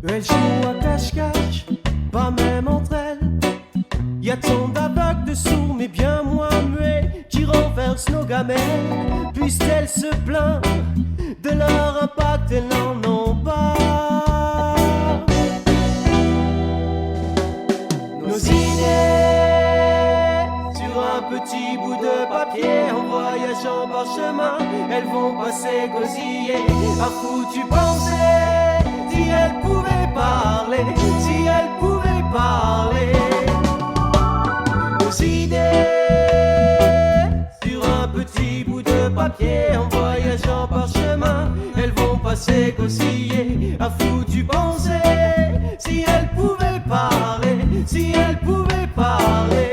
Elles jouent à cache-cache, pas même entre elles. Y a tant d'aveugles, de sourds, mais bien moins muets, qui renversent nos gamelles. Puissent-elles se plaindre de leur impact, elles n'en ont pas. Nos idées sur un petit bout de papier, en voyageant par chemin, elles vont passer gosiller. À foutu penser, si elles pouvaient parler, si elles pouvaient parler. Nos idées sur un petit bout de papier, en voyageant par chemin, elles vont passer gosiller. À foutu penser, si elles pouvaient parler, si elles pouvaient parler.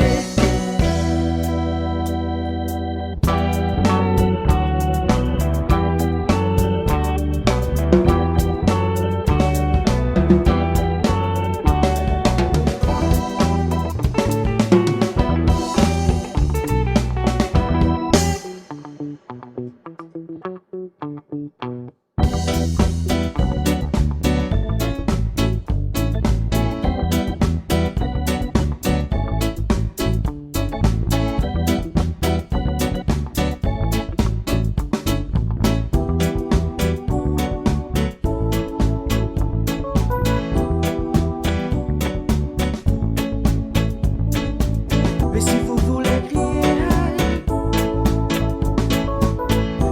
Mais si vous voulez crier,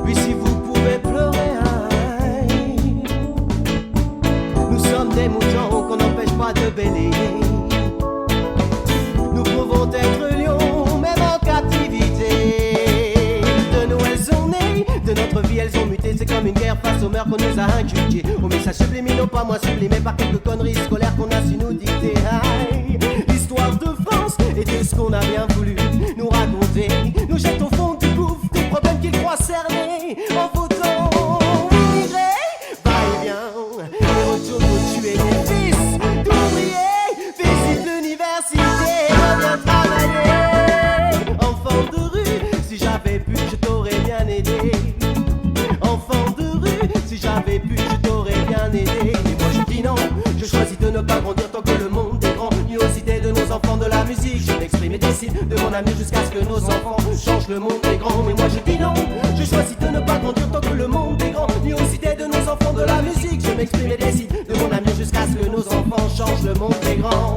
oui, si vous pouvez pleurer, nous sommes des moutons qu'on n'empêche pas de bêler. Nous pouvons être lions, même en captivité. De nous elles ont né, de notre vie elles ont muté. C'est comme une guerre face aux mœurs qu'on nous a inculquées, aux messages subliminaux, pas moins sublimés par quelques conneries scolaires qu'on a su nous dicter. L'histoire de France et de ce qu'on a bien voulu nous raconter nous jette au fond du gouffre des problèmes qu'ils croient cerner. En votant immigré, va-et-vient, et retourne où tu es des fils d'ouvriers. Visite l'université, reviens travailler. Enfant de rue, si j'avais pu, je t'aurais bien aidé. Enfant de rue, si j'avais pu, je t'aurais bien aidé. Et moi je dis non, je choisis de ne pas grandir tant que le monde est grand. Ni aux idées de nos enfants de la musique, je m'exprime et décide de mon avenir jusqu'à ce que nos enfants changent le monde est grand. Mais moi je dis non, je choisis de ne pas grandir tant que le monde est grand. Ni aux idées de nos enfants de la musique, je m'exprime et décide de mon avenir jusqu'à ce que nos enfants changent le monde est grand.